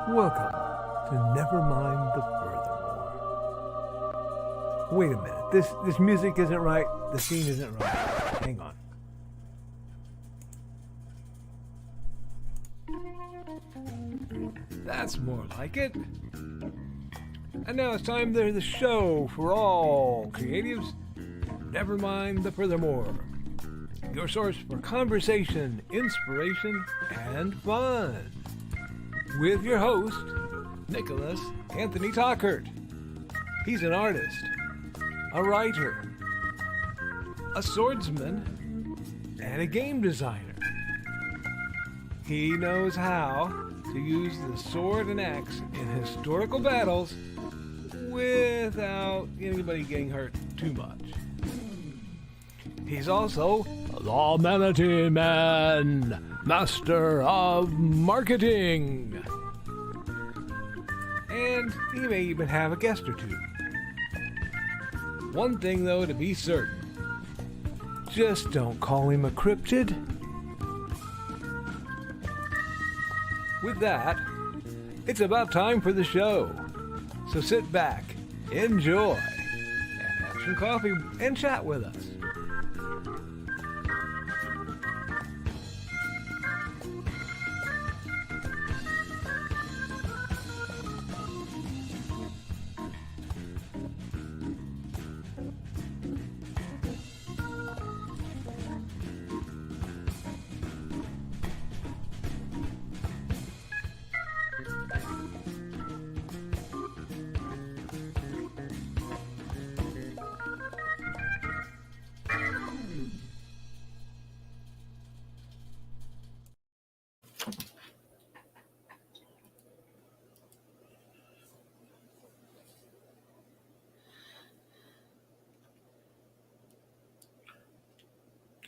Welcome to Nevermind the Furthermore. Wait a minute, this music isn't right, the scene isn't right. Hang on. That's more like it. And now it's time for the show for all creatives. Nevermind the Furthermore. Your source for conversation, inspiration, and fun. With your host, Nicholas Anthony Tockert. He's an artist, a writer, a swordsman, and a game designer. He knows how to use the sword and axe in historical battles without anybody getting hurt too much. He's also the Manatee Man, master of marketing. And he may even have a guest or two. One thing, though, to be certain. Just don't call him a cryptid. With that, it's about time for the show. So sit back, enjoy, and have some coffee and chat with us.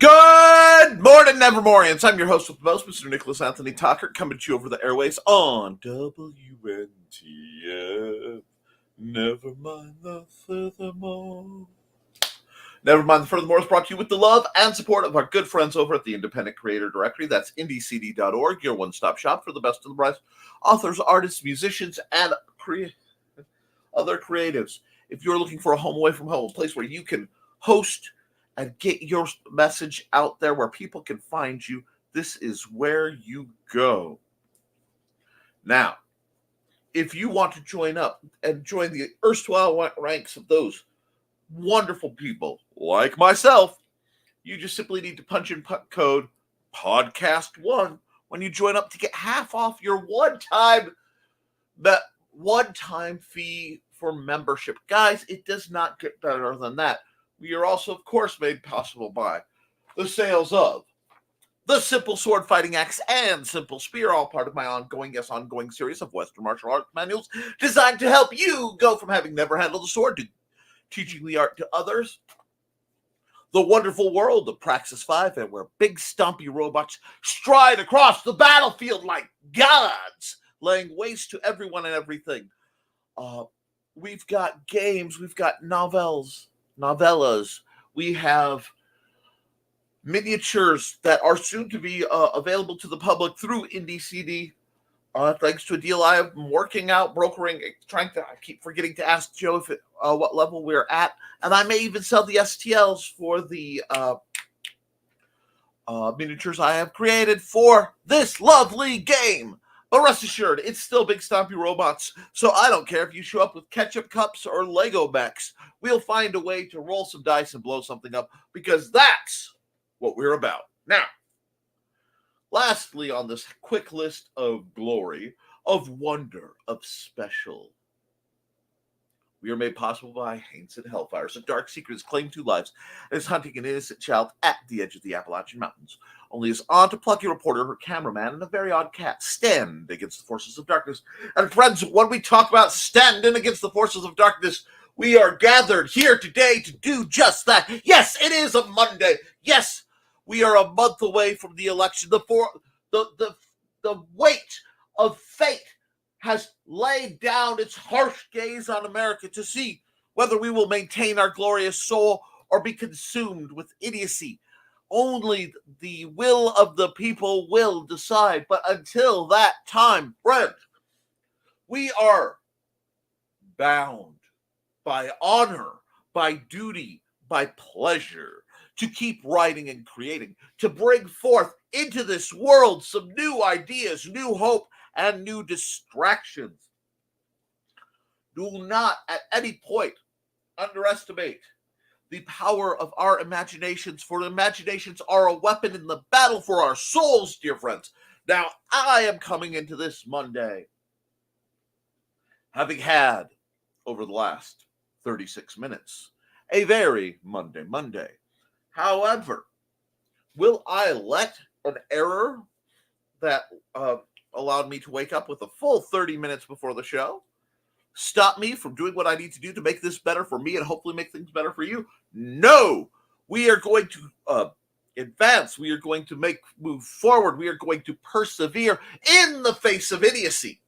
Good morning, Nevermorians. I'm your host with the most, Mr. Nicholas Anthony Tockert, coming to you over the airways on WNTF. Nevermind the Furthermore. Nevermind the Furthermore is brought to you with the love and support of our good friends over at the Independent Creator Directory. That's indiecd.org, your one-stop shop for the best of the best authors, artists, musicians, and other creatives. If you're looking for a home away from home, a place where you can host and get your message out there where people can find you, this is where you go. Now, if you want to join up and join the erstwhile ranks of those wonderful people like myself, you just simply need to punch in code podcast1 when you join up to get half off your one-time fee for membership. Guys, it does not get better than that. We are also, of course, made possible by the sales of the Simple Sword Fighting Axe and Simple Spear, all part of my ongoing series of Western martial arts manuals designed to help you go from having never handled a sword to teaching the art to others. The wonderful world of Praxis 5, and where big stompy robots stride across the battlefield like gods, laying waste to everyone and everything. We've got games, we've got novellas, we have miniatures that are soon to be available to the public through IndieCD, thanks to a deal I am working out, brokering, I keep forgetting to ask Joe if what level we're at, and I may even sell the STLs for the miniatures I have created for this lovely game. But rest assured, it's still big stompy robots, so I don't care if you show up with ketchup cups or Lego mechs. We'll find a way to roll some dice and blow something up, because that's what we're about. Now, lastly on this quick list of glory, of wonder, of special, we are made possible by Hainson Hellfires, a dark secret has claimed 2 lives and is hunting an innocent child at the edge of the Appalachian Mountains. Only his aunt, a plucky reporter, her cameraman, and a very odd cat stand against the forces of darkness. And friends, when we talk about standing against the forces of darkness, we are gathered here today to do just that. Yes, it is a Monday. Yes, we are a month away from the election. The weight of fate has laid down its harsh gaze on America to see whether we will maintain our glorious soul or be consumed with idiocy. Only the will of the people will decide. But until that time, friend, We are bound by honor, by duty, by pleasure to keep writing and creating, to bring forth into this world some new ideas, new hope, and new distractions. Do not at any point underestimate the power of our imaginations, for imaginations are a weapon in the battle for our souls, dear friends. Now, I am coming into this Monday having had, over the last 36 minutes, a very Monday. However, will I let an error that allowed me to wake up with a full 30 minutes before the show stop me from doing what I need to do to make this better for me and hopefully make things better for you? No. We are going to advance. We are going to move forward. We are going to persevere in the face of idiocy.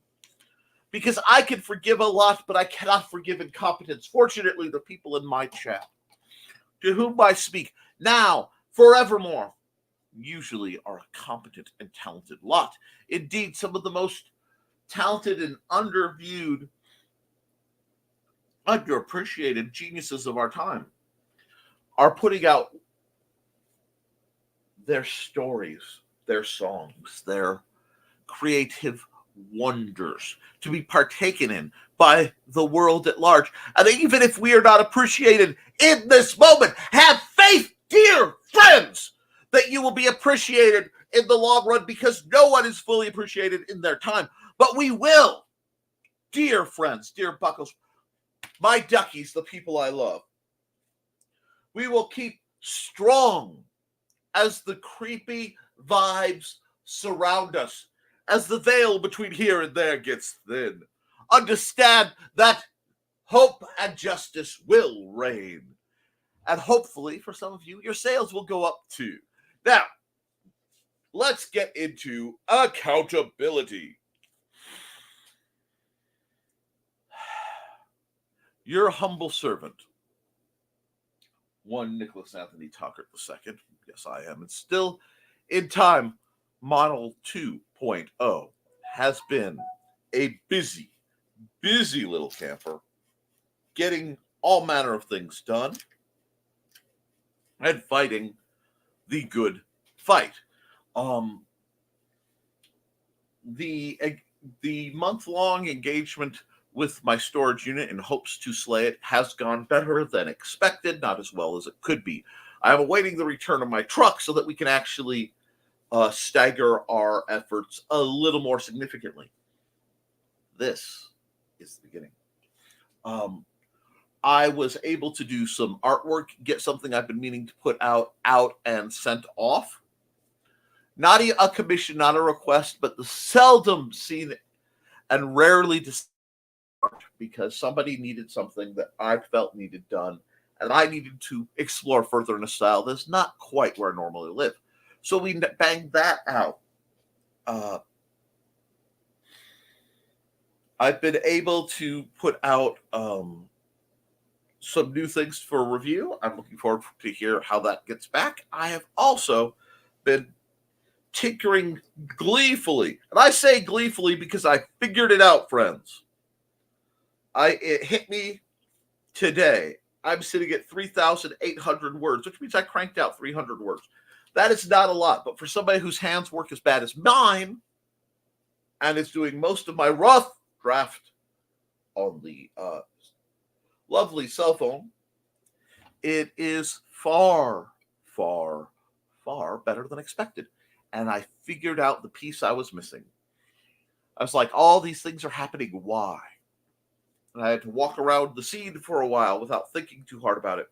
Because I can forgive a lot, but I cannot forgive incompetence. Fortunately, the people in my chat, to whom I speak now, forevermore, usually are a competent and talented lot. Indeed, some of the most talented and underviewed, underappreciated geniuses of our time are putting out their stories, their songs, their creative wonders to be partaken in by the world at large. And even if we are not appreciated in this moment, have faith, dear friends, that you will be appreciated in the long run, because no one is fully appreciated in their time. But we will, dear friends, dear buckles, my duckies, the people I love. We will keep strong as the creepy vibes surround us, as the veil between here and there gets thin. Understand that hope and justice will reign. And hopefully, for some of you, your sales will go up too. Now, let's get into accountability. Your humble servant, one Nicholas Anthony Tockert II, yes I am, and still in time, Model 2.0, has been a busy little camper, getting all manner of things done and fighting the good fight. The month-long engagement with my storage unit in hopes to slay it has gone better than expected, not as well as it could be. I'm awaiting the return of my truck so that we can actually stagger our efforts a little more significantly. This is the beginning. I was able to do some artwork, get something I've been meaning to put out and sent off. Not a commission, not a request, but the seldom seen and rarely discussed, because somebody needed something that I felt needed done, and I needed to explore further in a style that's not quite where I normally live. So we banged that out. I've been able to put out some new things for review. I'm looking forward to hear how that gets back. I have also been tinkering gleefully. And I say gleefully because I figured it out, friends. It hit me today. I'm sitting at 3,800 words, which means I cranked out 300 words. That is not a lot, but for somebody whose hands work as bad as mine and is doing most of my rough draft on the lovely cell phone, it is far better than expected. And I figured out the piece I was missing. I was like, all these things are happening. Why? And I had to walk around the scene for a while without thinking too hard about it.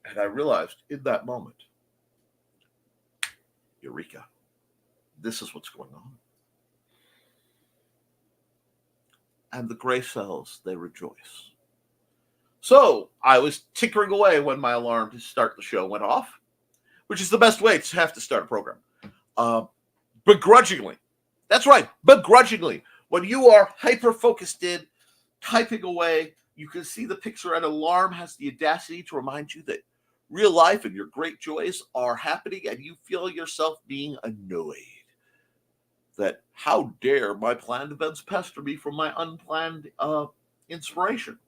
And I realized in that moment, eureka, this is what's going on. And the gray cells, they rejoice. So I was tinkering away when my alarm to start the show went off, which is the best way to have to start a program. Begrudgingly. That's right, begrudgingly. When you are hyper-focused in, typing away, you can see the picture, and alarm has the audacity to remind you that real life and your great joys are happening, and you feel yourself being annoyed. that how dare my planned events pester me from my unplanned inspiration.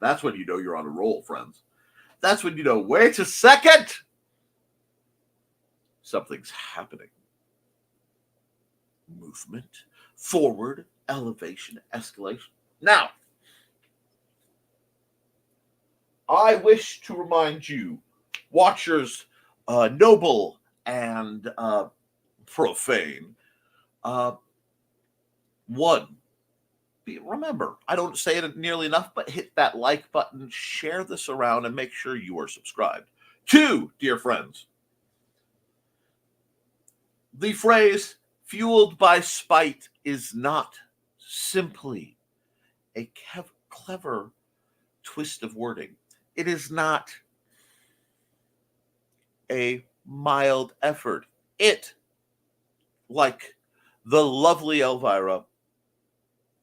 That's when you know you're on a roll, friends. That's when you know, wait a second, something's happening. Movement, forward, elevation, escalation. Now, I wish to remind you, watchers, noble and profane, one, remember, I don't say it nearly enough, but hit that like button, share this around, and make sure you are subscribed. Two, dear friends, the phrase fueled by spite is not simply a clever twist of wording. It is not a mild effort. It, like the lovely Elvira,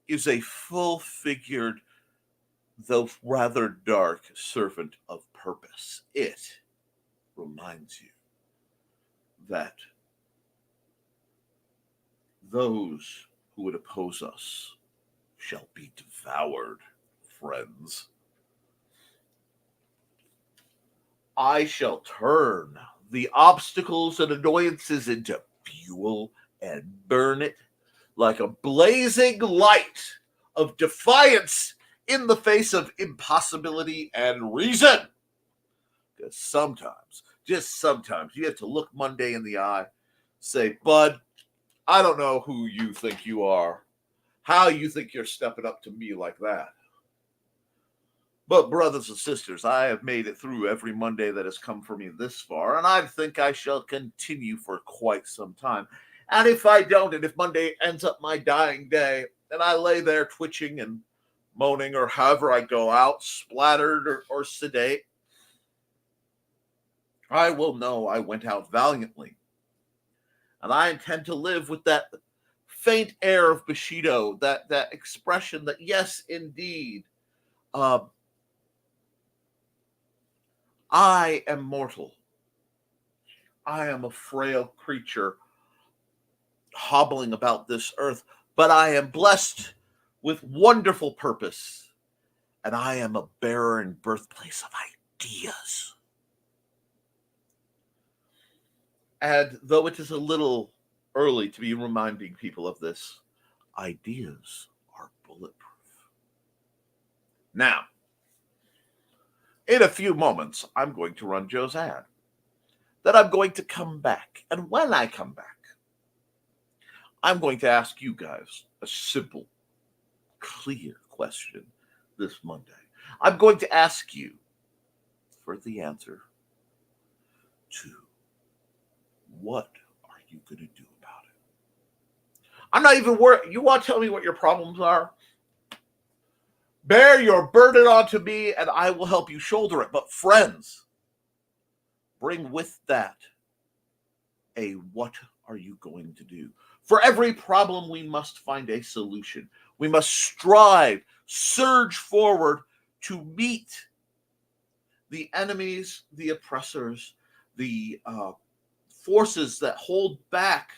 is a full-figured, though rather dark, servant of purpose. It reminds you that those who would oppose us shall be devoured, friends. I shall turn the obstacles and annoyances into fuel and burn it like a blazing light of defiance in the face of impossibility and reason. Because sometimes, just sometimes, you have to look Monday in the eye, say, bud, I don't know who you think you are, how you think you're stepping up to me like that. But brothers and sisters, I have made it through every Monday that has come for me this far, and I think I shall continue for quite some time. And if I don't, and if Monday ends up my dying day, and I lay there twitching and moaning, or however I go out, splattered or sedate, I will know I went out valiantly. And I intend to live with that faint air of Bushido, that expression that, yes, indeed, I am mortal. I am a frail creature hobbling about this earth, but I am blessed with wonderful purpose, and I am a bearer and birthplace of ideas. And though it is a little early to be reminding people of this, ideas are bulletproof. Now, in a few moments, I'm going to run Joe's ad. Then I'm going to come back. And when I come back, I'm going to ask you guys a simple, clear question this Monday. I'm going to ask you for the answer to what are you going to do about it? I'm not even worried. You want to tell me what your problems are? Bear your burden onto me, and I will help you shoulder it. But friends, bring with that a what are you going to do? For every problem, we must find a solution. We must strive, surge forward to meet the enemies, the oppressors, the forces that hold back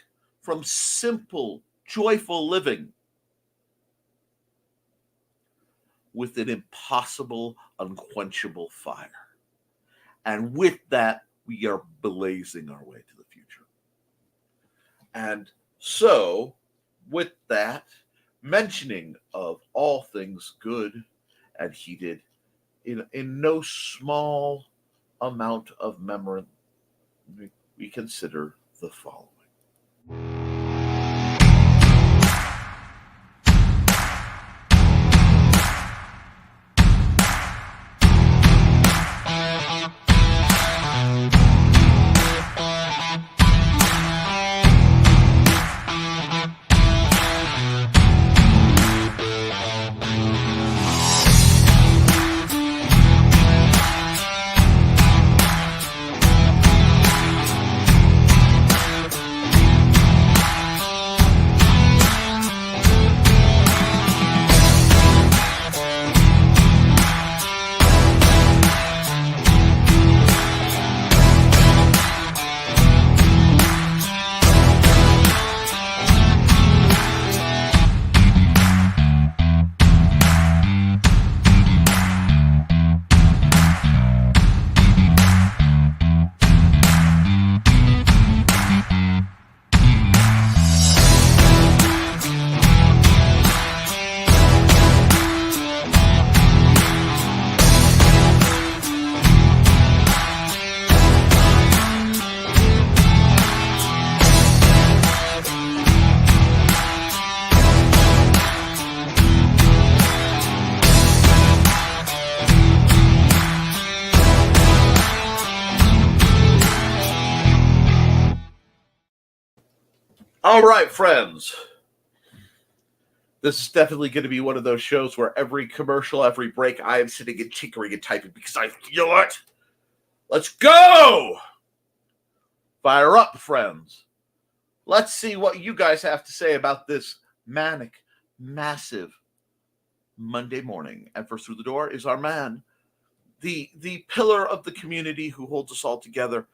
from simple, joyful living with an impossible, unquenchable fire. And with that, we are blazing our way to the future. And so, with that, mentioning of all things good and heated, in no small amount of memory, we consider the following. All right, friends. This is definitely going to be one of those shows where every commercial, every break, I am sitting and tinkering and typing because I feel it. Let's go! Fire up, friends. Let's see what you guys have to say about this manic, massive Monday morning. And first through the door is our man, the pillar of the community who holds us all together,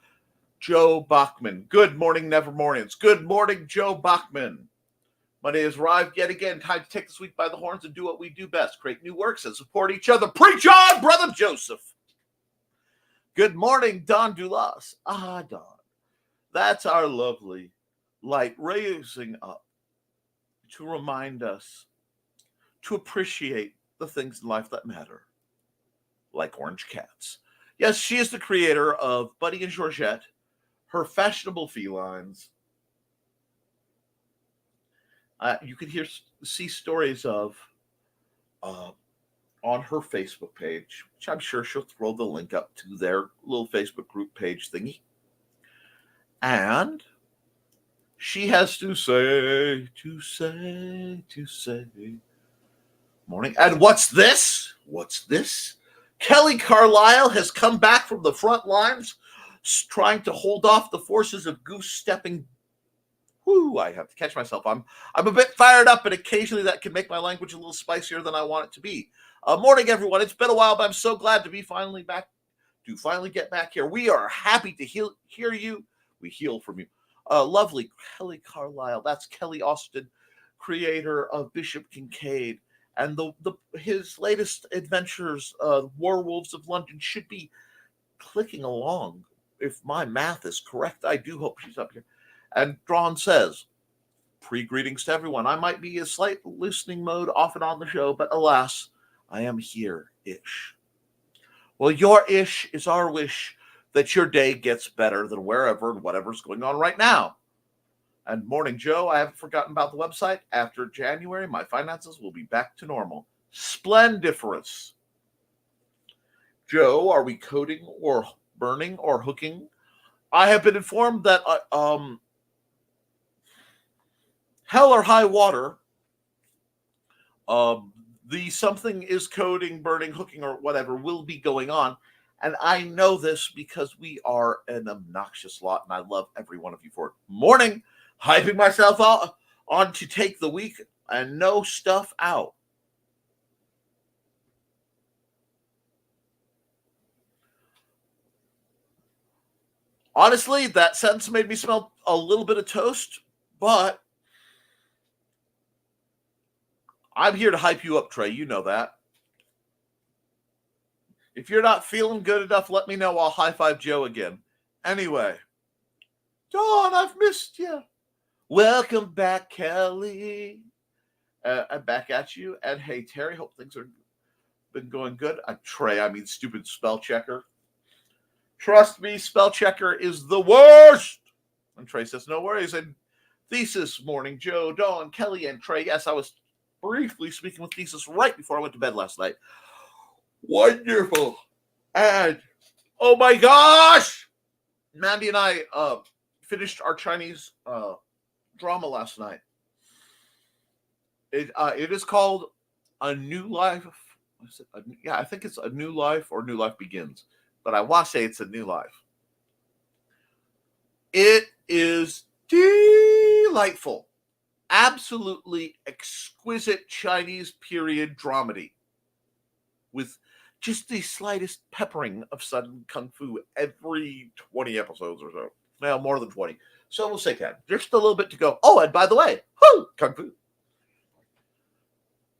Joe Bachman. Good morning, Nevermornians. Good morning, Joe Bachman. Monday has arrived yet again. Time to take this week by the horns and do what we do best. Create new works and support each other. Preach on, Brother Joseph. Good morning, Don Dulas. Don. That's our lovely light raising up to remind us to appreciate the things in life that matter, like orange cats. Yes, she is the creator of Buddy and Georgette, her fashionable felines. You can see stories of on her Facebook page, which I'm sure she'll throw the link up to their little Facebook group page thingy. And she has to say. Morning. And what's this? Kelly Carlisle has come back from the front lines, trying to hold off the forces of goose-stepping. I have to catch myself. I'm a bit fired up, and occasionally that can make my language a little spicier than I want it to be. Morning, everyone. It's been a while, but I'm so glad to be finally get back here. We are happy to hear you. We heal from you. Lovely Kelly Carlisle. That's Kelly Austin, creator of Bishop Kincaid. And his latest adventures, Werewolves of London, should be clicking along. If my math is correct, I do hope she's up here. And Drawn says, pre-greetings to everyone. I might be a slight listening mode off and on the show, but alas, I am here-ish. Well, your ish is our wish that your day gets better than wherever and whatever's going on right now. And morning, Joe, I haven't forgotten about the website. After January, my finances will be back to normal. Splendiferous. Joe, are we coding or burning or hooking? I have been informed that hell or high water, the something is coding, burning, hooking, or whatever will be going on. And I know this because we are an obnoxious lot, and I love every one of you for it. Morning, hyping myself on to take the week and no stuff out. Honestly, that sentence made me smell a little bit of toast, but I'm here to hype you up, Trey. You know that. If you're not feeling good enough, let me know. I'll high-five Joe again. Anyway. Dawn, I've missed you. Welcome back, Kelly. I'm back at you. And hey, Terry, hope things have been going good. Trey, I mean stupid spell checker. Trust me, spell checker is the worst. And Trey says, no worries. And Thesis, morning, Joe, Dawn, Kelly, and Trey. Yes, I was briefly speaking with Thesis right before I went to bed last night. Wonderful. And, oh my gosh! Mandy and I finished our Chinese drama last night. It is called A New Life. I think it's A New Life or New Life Begins. But I want to say it's A New Life. It is delightful. Absolutely exquisite Chinese period dramedy with just the slightest peppering of sudden kung fu every 20 episodes or so. Well, more than 20. So we'll say 10. Just a little bit to go. Oh, and by the way, kung fu.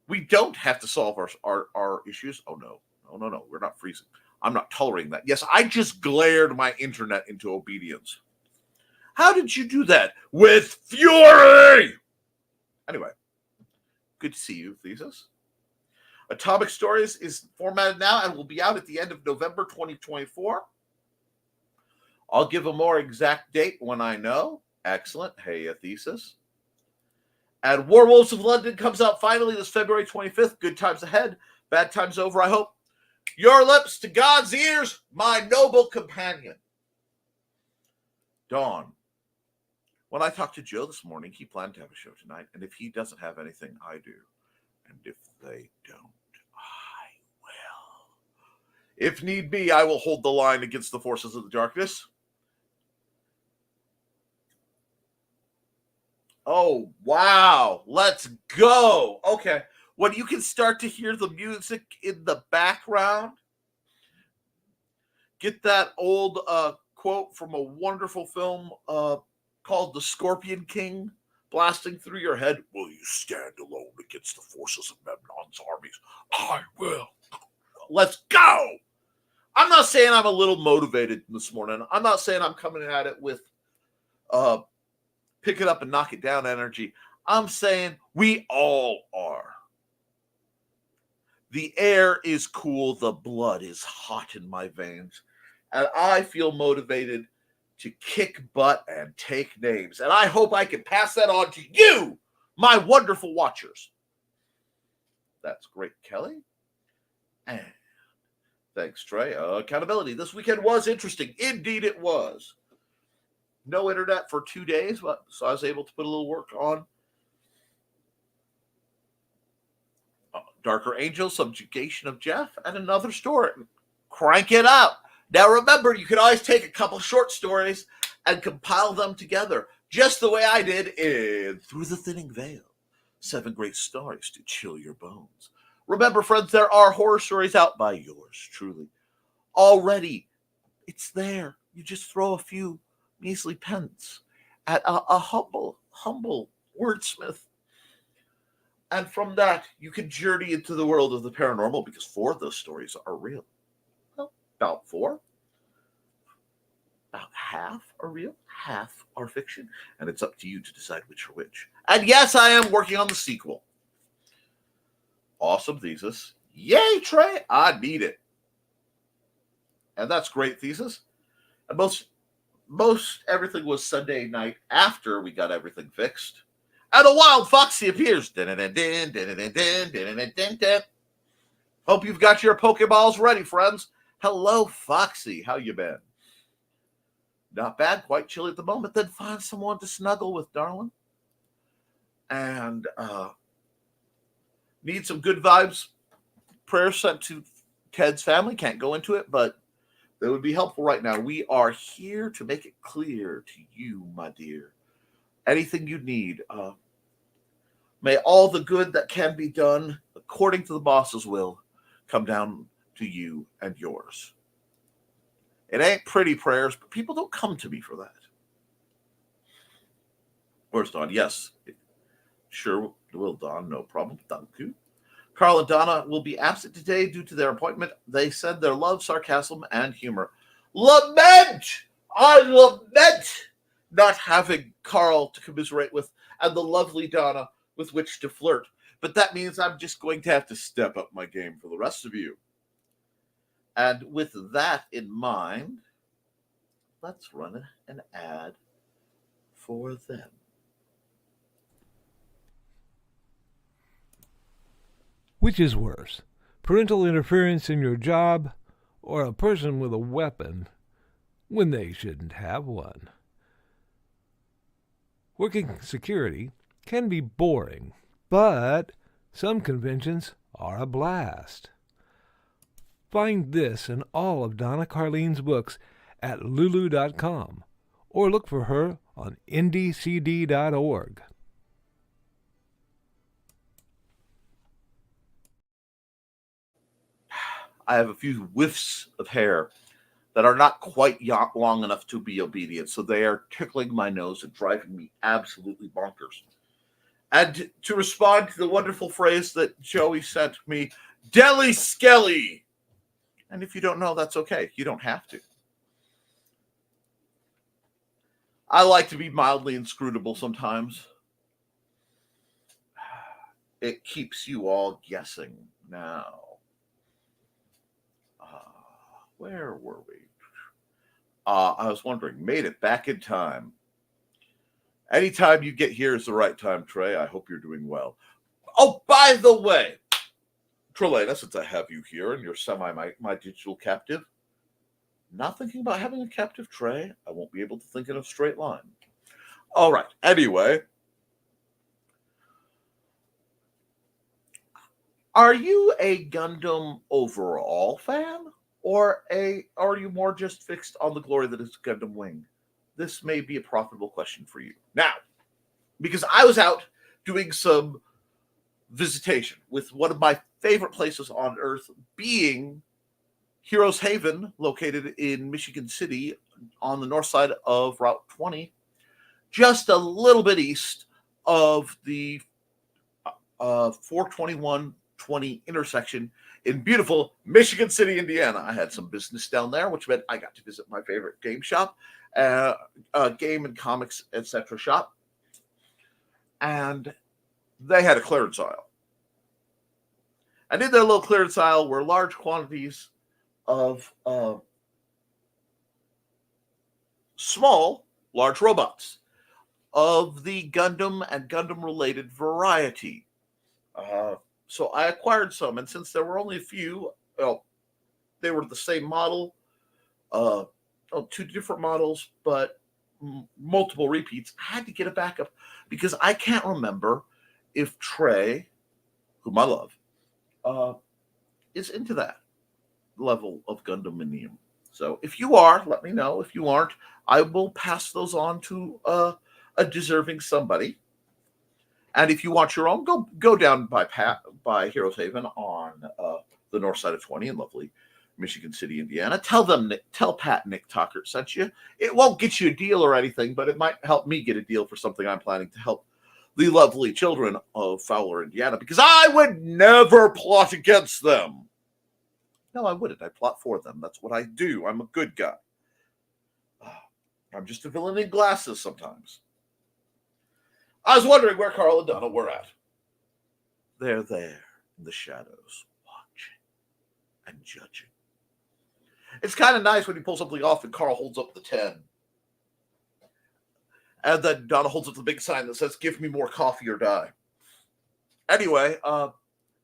We don't have to solve our issues. Oh, no. No. We're not freezing. I'm not tolerating that. Yes, I just glared my internet into obedience. How did you do that? With fury! Anyway, good to see you, Thesis. Atomic Stories is formatted now and will be out at the end of November 2024. I'll give a more exact date when I know. Excellent. Hey, a Thesis. And Werewolves of London comes out finally this February 25th. Good times ahead. Bad times over, I hope. Your lips to God's ears, my noble companion. Dawn. When I talked to Joe this morning, he planned to have a show tonight, and if he doesn't have anything, I do. And if they don't, I will. If need be, I will hold the line against the forces of the darkness. Oh, wow. Let's go. Okay. When you can start to hear the music in the background, get that old quote from a wonderful film called The Scorpion King blasting through your head. Will you stand alone against the forces of Memnon's armies? I will. Let's go. I'm not saying I'm a little motivated this morning. I'm not saying I'm coming at it with pick it up and knock it down energy. I'm saying we all are. The air is cool. The blood is hot in my veins. And I feel motivated to kick butt and take names. And I hope I can pass that on to you, my wonderful watchers. That's great, Kelly. And thanks, Trey. Accountability. This weekend was interesting. Indeed, it was. No internet for 2 days, so I was able to put a little work on Darker Angel, Subjugation of Jeff, and another story. Crank it up. Now remember, you can always take a couple short stories and compile them together, just the way I did in Through the Thinning Veil. 7 great stories to chill your bones. Remember, friends, there are horror stories out by yours truly. Already, it's there. You just throw a few measly pence at a humble wordsmith. And from that, you can journey into the world of the paranormal, because 4 of those stories are real. Well, about 4. About half are real, half are fiction. And it's up to you to decide which are which. And yes, I am working on the sequel. Awesome thesis. Yay, Trey. I need it. And that's great thesis. And most everything was Sunday night after we got everything fixed. And a wild foxy appears. Hope you've got your Pokeballs ready, friends. Hello, Foxy. How you been? Not bad. Quite chilly at the moment. Then find someone to snuggle with, darling. And need some good vibes. Prayers sent to Ted's family. Can't go into it, but that would be helpful right now. We are here to make it clear to you, my dear. Anything you need. May all the good that can be done, according to the boss's will, come down to you and yours. It ain't pretty prayers, but people don't come to me for that. Where's Don? Yes. Sure will, Don. No problem. Thank you. Carl and Donna will be absent today due to their appointment. They said their love, sarcasm, and humor. Lament! I lament not having Carl to commiserate with and the lovely Donna with which to flirt. But that means I'm just going to have to step up my game for the rest of you. And with that in mind, let's run an ad for them. Which is worse, parental interference in your job or a person with a weapon when they shouldn't have one? Working security can be boring, but some conventions are a blast. Find this and all of Donna Carlene's books at lulu.com or look for her on indiecd.org. I have a few whiffs of hair that are not quite long enough to be obedient, so they are tickling my nose and driving me absolutely bonkers. And to respond to the wonderful phrase that Joey sent me, Deli Skelly. And if you don't know, that's okay. You don't have to. I like to be mildly inscrutable sometimes. It keeps you all guessing now. Where were we? I was wondering, made it back in time. Anytime you get here is the right time, Trey. I hope you're doing well. Oh, by the way, Trelena, since I have you here and you're my digital captive, not thinking about having a captive Trey. I won't be able to think in a straight line. All right. Anyway, are you a Gundam overall fan, or are you more just fixed on the glory that is Gundam Wing? This may be a profitable question for you. Now, because I was out doing some visitation with one of my favorite places on earth, being Heroes Haven, located in Michigan City on the north side of Route 20, just a little bit east of the 421-20 intersection in beautiful Michigan City, Indiana. I had some business down there, which meant I got to visit my favorite game shop, game and comics, etc. shop. And they had a clearance aisle. And in their little clearance aisle were large quantities of small, large robots of the Gundam and Gundam-related variety. So I acquired some, and since there were only a few, well, they were the same model, two different models, but multiple repeats. I had to get a backup because I can't remember if Trey, whom I love, is into that level of Gundamanium. So if you are, let me know. If you aren't, I will pass those on to a deserving somebody. And if you want your own, go down by Heroes Haven on the north side of 20 in lovely Michigan City, Indiana. Tell Pat Nick Tockert sent you. It won't get you a deal or anything, but it might help me get a deal for something I'm planning to help the lovely children of Fowler, Indiana, because I would never plot against them. No, I wouldn't. I plot for them. That's what I do. I'm a good guy. I'm just a villain in glasses sometimes. I was wondering where Carl and Donna were at. They're there in the shadows, watching and judging. It's kind of nice when you pull something off and Carl holds up the 10. And then Donna holds up the big sign that says, "Give me more coffee or die." Anyway,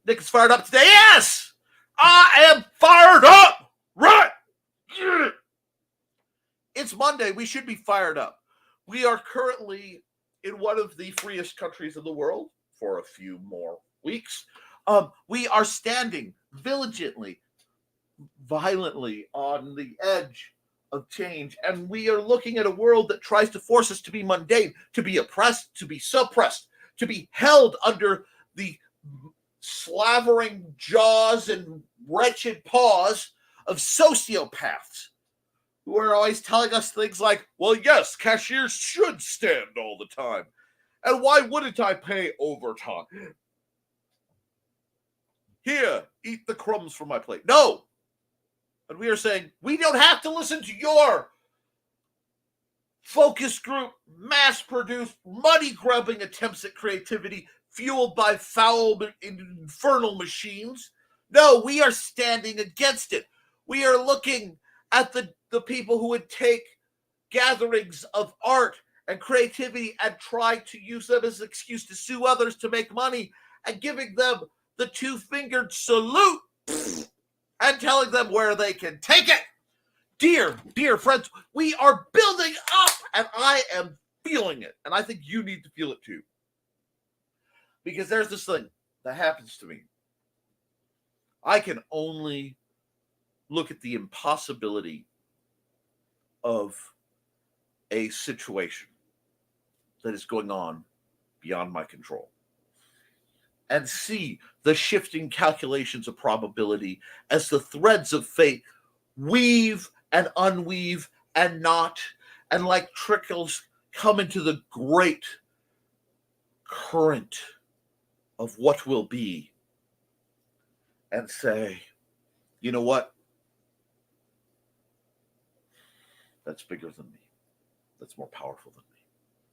Nick is fired up today. Yes! I am fired up! Right! It's Monday. We should be fired up. We are currently in one of the freest countries in the world for a few more weeks. We are standing vigilant, violently on the edge of change, and we are looking at a world that tries to force us to be mundane, to be oppressed, to be suppressed, to be held under the slavering jaws and wretched paws of sociopaths who are always telling us things like, well, yes, cashiers should stand all the time. And why wouldn't I pay overtime? Here, eat the crumbs from my plate. No! And we are saying, we don't have to listen to your focus group, mass-produced, money-grubbing attempts at creativity fueled by foul, infernal machines. No, we are standing against it. We are looking at the people who would take gatherings of art and creativity and try to use them as an excuse to sue others to make money, and giving them the two-fingered salute and telling them where they can take it. Dear friends, we are building up, and I am feeling it. And I think you need to feel it too. Because there's this thing that happens to me. I can only look at the impossibility of a situation that is going on beyond my control and see the shifting calculations of probability as the threads of fate weave and unweave and knot, and like trickles come into the great current of what will be, and say, you know what? That's bigger than me. That's more powerful than me.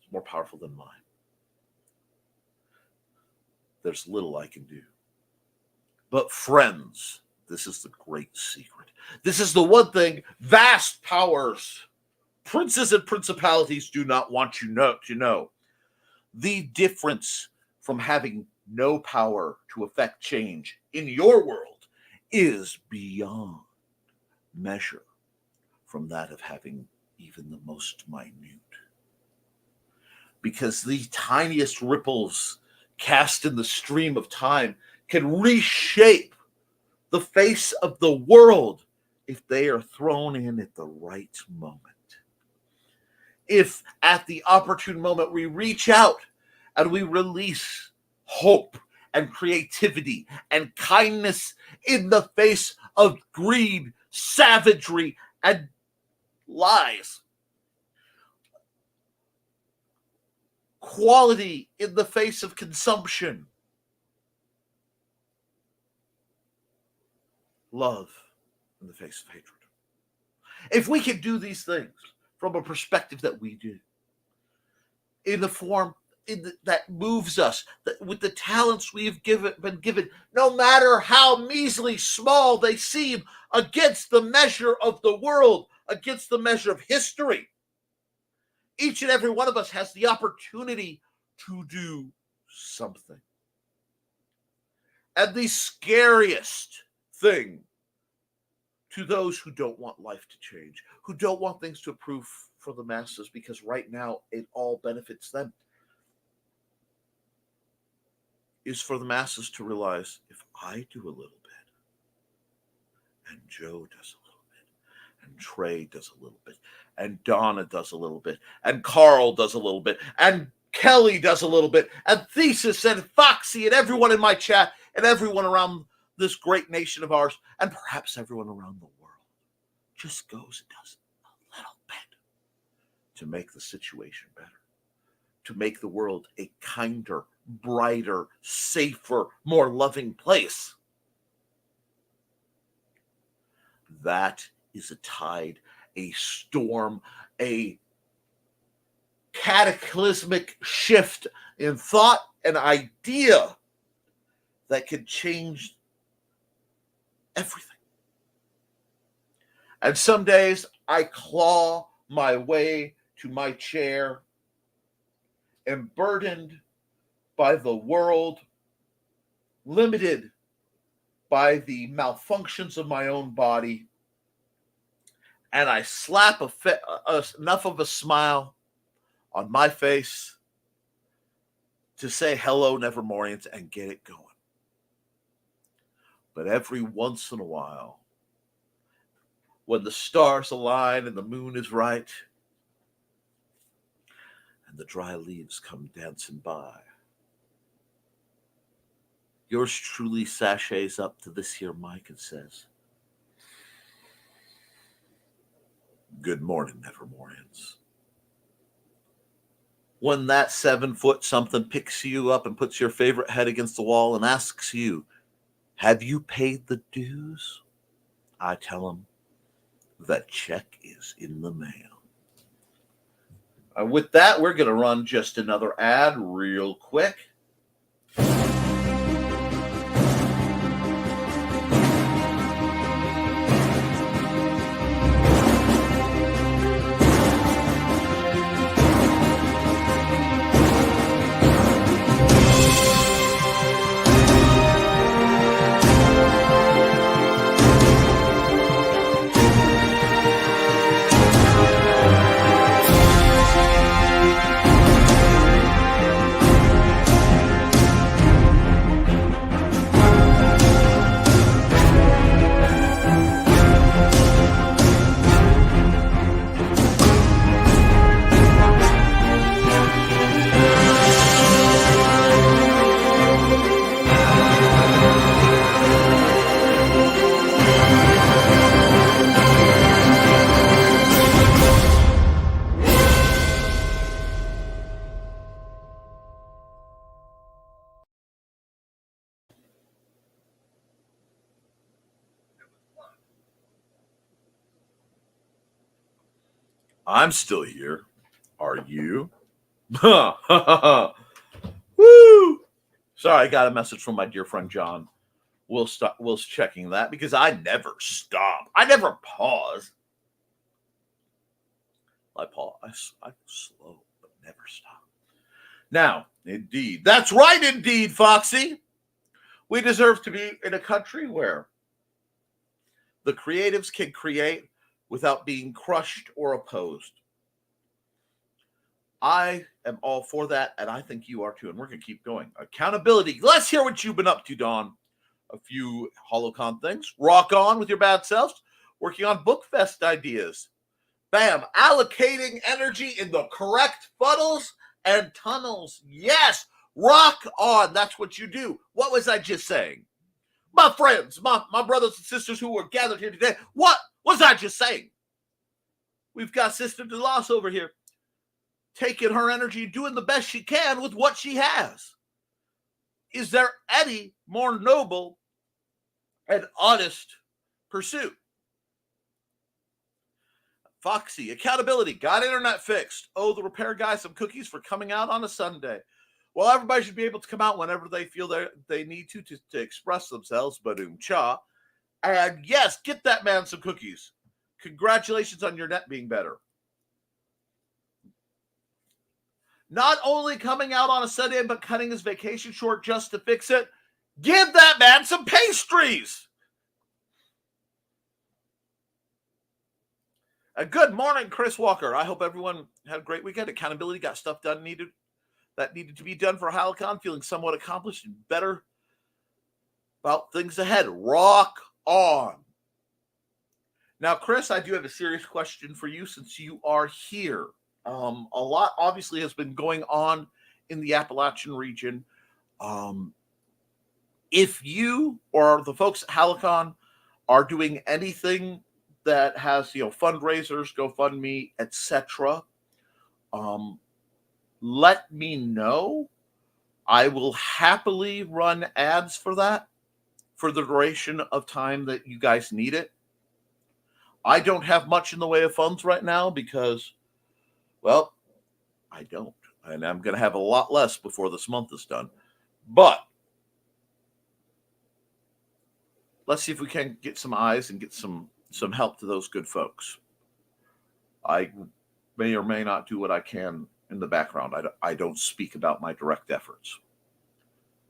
It's more powerful than mine. There's little I can do. But friends, this is the great secret. This is the one thing vast powers, princes and principalities do not want you to know. The difference from having no power to affect change in your world is beyond measure from that of having even the most minute. because the tiniest ripples cast in the stream of time can reshape the face of the world if they are thrown in at the right moment. If at the opportune moment we reach out and we release hope and creativity and kindness in the face of greed, savagery, and lies. Quality in the face of consumption. Love in the face of hatred. If we can do these things from a perspective that we do, in the form that moves us, with the talents we have been given, no matter how measly small they seem against the measure of the world, against the measure of history, each and every one of us has the opportunity to do something. And the scariest thing to those who don't want life to change, who don't want things to improve for the masses, because right now it all benefits them, is for the masses to realize, if I do a little bit, and Joe does a little bit, and Trey does a little bit, and Donna does a little bit, and Carl does a little bit, and Kelly does a little bit, and Thesis and Foxy and everyone in my chat and everyone around this great nation of ours, and perhaps everyone around the world just goes and does a little bit to make the situation better, to make the world a kinder, brighter, safer, more loving place. That is a tide, a storm, a cataclysmic shift in thought and idea that can change everything. And some days I claw my way to my chair, emburdened by the world, limited by the malfunctions of my own body, and I slap enough of a smile on my face to say hello, Nevermorians, and get it going. But every once in a while, when the stars align and the moon is right, and the dry leaves come dancing by, yours truly sachets up to this here mic and says, good morning, Nevermorians. When that 7-foot something picks you up and puts your favorite head against the wall and asks you, have you paid the dues? I tell them, that check is in the mail. With that, we're going to run just another ad real quick. I'm still here. Are you? Woo! Sorry, I got a message from my dear friend John. Will's checking that because I never stop. I never pause. I pause. I'm slow, but never stop. Now, indeed. That's right, indeed, Foxy. We deserve to be in a country where the creatives can create without being crushed or opposed. I am all for that, and I think you are too, and we're going to keep going. Accountability. Let's hear what you've been up to, Dawn. A few HoloCon things. Rock on with your bad selves. Working on BookFest ideas. Bam. Allocating energy in the correct funnels and tunnels. Yes. Rock on. That's what you do. What was I just saying? My friends, my brothers and sisters who are gathered here today, what was I just saying? We've got Sister DeLoss over here taking her energy, doing the best she can with what she has. Is there any more noble and honest pursuit? Foxy, accountability, got internet fixed. Oh, the repair guy some cookies for coming out on a Sunday. Well, everybody should be able to come out whenever they feel they need to express themselves. Badoom cha. And yes, get that man some cookies. Congratulations on your net being better. Not only coming out on a Sunday, but cutting his vacation short just to fix it. Give that man some pastries. Good morning, Chris Walker. I hope everyone had a great weekend. Accountability, got stuff done that needed to be done for HoloCon, feeling somewhat accomplished and better about things ahead. Rock on. Now, Chris, I do have a serious question for you since you are here. A lot obviously has been going on in the Appalachian region. If you or the folks at HoloCon are doing anything that has, fundraisers, GoFundMe, etc., let me know. I will happily run ads for that for the duration of time that you guys need it. I don't have much in the way of funds right now because, well, I don't. And I'm going to have a lot less before this month is done. But let's see if we can get some eyes and get some help to those good folks. I may or may not do what I can in the background. I don't speak about my direct efforts.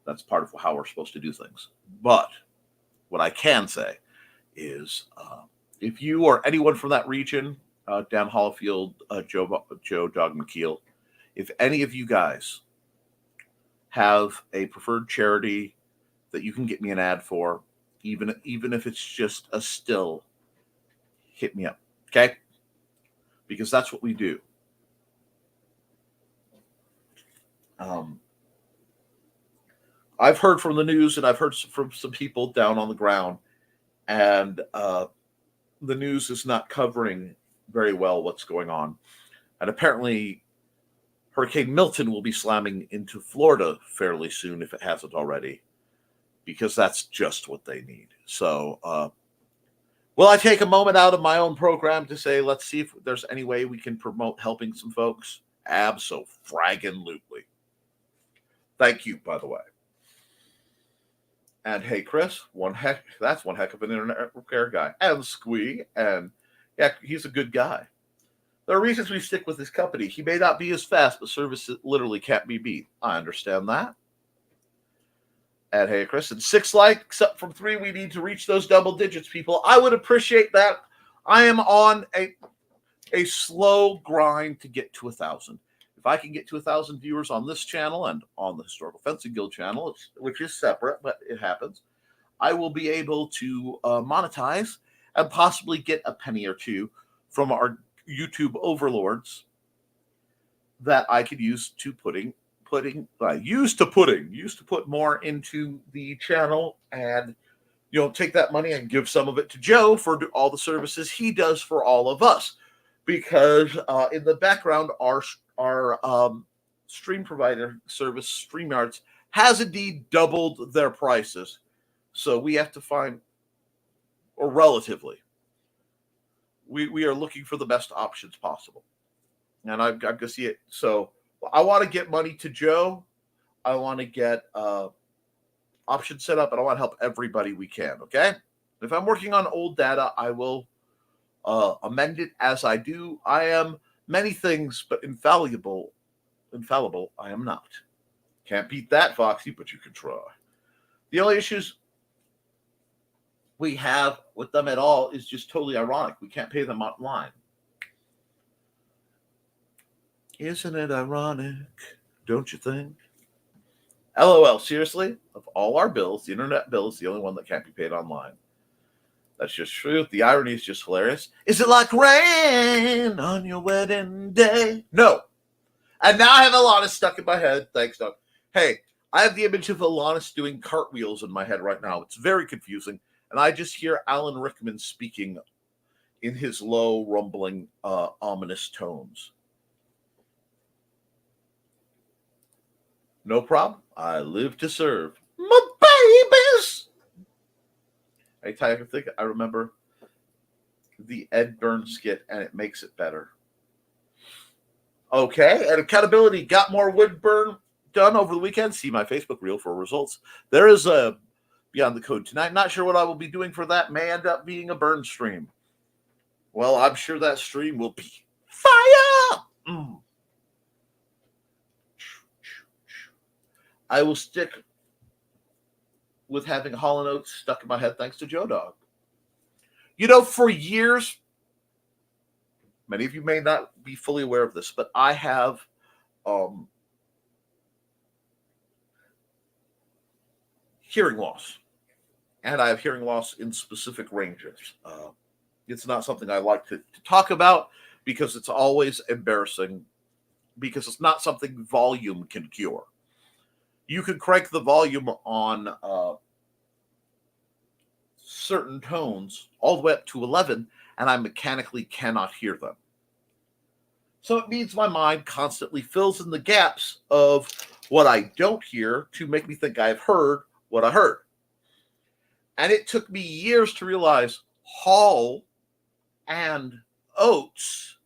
That's part of how we're supposed to do things. But what I can say is if you or anyone from that region, Dan Hollifield, Joe Dog McKeel, if any of you guys have a preferred charity that you can get me an ad for, even if it's just a still, hit me up, okay? Because that's what we do. I've heard from the news and I've heard from some people down on the ground, and the news is not covering very well what's going on. And apparently Hurricane Milton will be slamming into Florida fairly soon if it hasn't already, because that's just what they need. So will I take a moment out of my own program to say, let's see if there's any way we can promote helping some folks? Abso-fraggin-lutely. Thank you, by the way. And hey, Chris, that's one heck of an internet repair guy. And Squee, and yeah, he's a good guy. There are reasons we stick with this company. He may not be as fast, but service literally can't be beat. I understand that. And hey, Chris, and 6 likes up from 3. We need to reach those double digits, people. I would appreciate that. I am on a slow grind to get to 1,000. If I can get to 1,000 viewers on this channel and on the Historical Fencing Guild channel, which is separate, but it happens, I will be able to monetize and possibly get a penny or two from our YouTube overlords that I could use to put more into the channel, and take that money and give some of it to Joe for all the services he does for all of us. Because in the background, our stream provider service, StreamYards, has indeed doubled their prices. So we have to find, or relatively, we are looking for the best options possible. And I'm going to see it. So I want to get money to Joe. I want to get options set up, and I want to help everybody we can, okay? If I'm working on old data, I will amend it as I do. I am many things, but infallible I am not. Can't beat that, Foxy, but you can try. The only issues we have with them at all is just totally ironic. We can't pay them online. Isn't it ironic? Don't you think? LOL, seriously? Of all our bills, the internet bill is the only one that can't be paid online. That's just true. The irony is just hilarious. Is it like rain on your wedding day? No. And now I have Alanis stuck in my head. Thanks, Doug. Hey, I have the image of Alanis doing cartwheels in my head right now. It's very confusing. And I just hear Alan Rickman speaking in his low, rumbling, ominous tones. No problem. I live to serve my babies. Anytime I think, I remember the Ed Burns skit, and it makes it better. Okay, and accountability got more wood burn done over the weekend. See my Facebook reel for results. There is a Beyond the Code tonight. Not sure what I will be doing for that. May end up being a burn stream. Well, I'm sure that stream will be fire. I will stick with having Hall & Oates stuck in my head thanks to Joe Dog. You know, for years, many of you may not be fully aware of this, but I have hearing loss. And I have hearing loss in specific ranges. It's not something I like to talk about because it's always embarrassing, because it's not something volume can cure. You can crank the volume on certain tones all the way up to 11, and I mechanically cannot hear them. So it means my mind constantly fills in the gaps of what I don't hear to make me think I've heard what I heard. And it took me years to realize Hall and Oates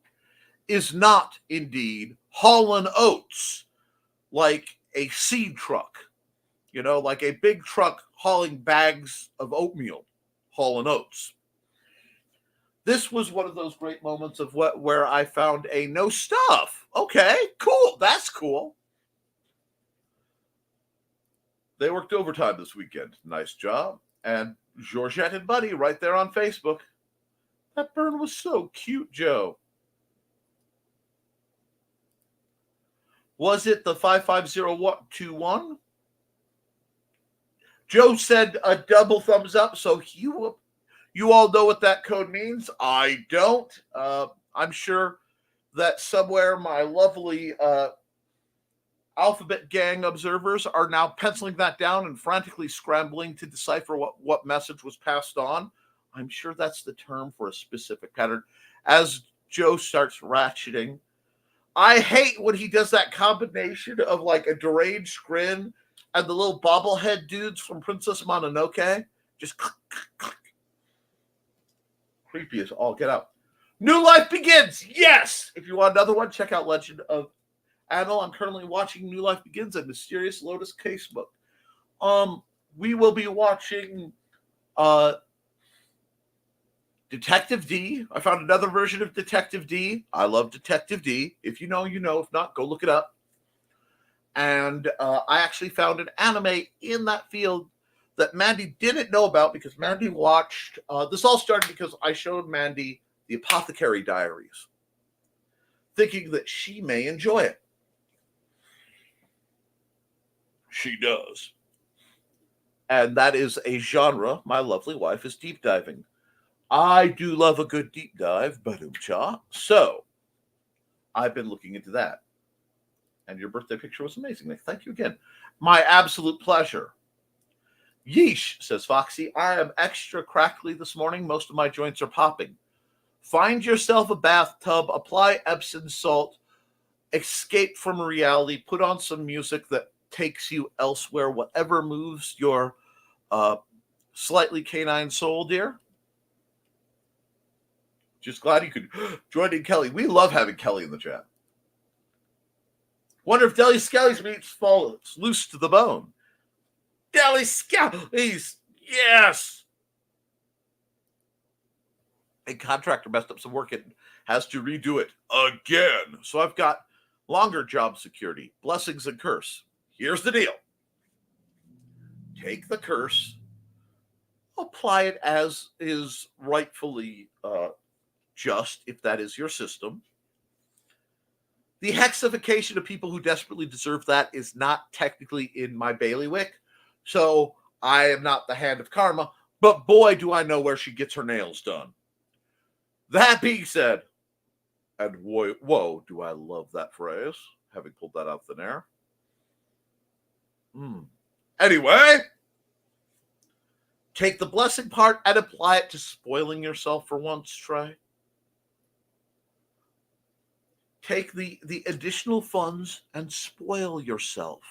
is not indeed Hall and Oates, like a seed truck, you know, like a big truck hauling bags of oatmeal, Hall and Oates. This was one of those great moments of where I found a no stuff. Okay, cool. That's cool. They worked overtime this weekend. Nice job. And Georgette and Buddy right there on Facebook. That burn was so cute, Joe. Was it the 55021? Joe said a double thumbs up, so you all know what that code means. I don't. I'm sure that somewhere my lovely Alphabet Gang observers are now penciling that down and frantically scrambling to decipher what message was passed on. I'm sure that's the term for a specific pattern. As Joe starts ratcheting, I hate when he does that combination of like a deranged grin and the little bobblehead dudes from Princess Mononoke. Just creepy as all get out. New Life Begins. Yes. If you want another one, check out Legend of Anil. I'm currently watching New Life Begins and Mysterious Lotus Casebook. We will be watching Detective D. I found another version of Detective D. I love Detective D. If you know, you know. If not, go look it up. And I actually found an anime in that field that Mandy didn't know about because Mandy watched. This all started because I showed Mandy the Apothecary Diaries, thinking that she may enjoy it. She does. And that is a genre my lovely wife is deep diving. I do love a good deep dive, ba-dum-cha. So I've been looking into that. And your birthday picture was amazing, Nick. Thank you again. My absolute pleasure. Yeesh, says Foxy. I am extra crackly this morning. Most of my joints are popping. Find yourself a bathtub, apply Epsom salt, escape from reality, put on some music that takes you elsewhere, whatever moves your slightly canine soul, dear. Just glad you could join in, Kelly. We love having Kelly in the chat. Wonder if Deli Skelly's meat falls loose to the bone. Deli Skelly's, yes. A contractor messed up some work and has to redo it again. So I've got longer job security, blessings and curse. Here's the deal. Take the curse, apply it as is rightfully just, if that is your system. The hexification of people who desperately deserve that is not technically in my bailiwick, so I am not the hand of karma, but boy, do I know where she gets her nails done. That being said, and whoa, do I love that phrase, having pulled that out of thin air. Anyway, take the blessing part and apply it to spoiling yourself for once, Trey. Take the additional funds and spoil yourself.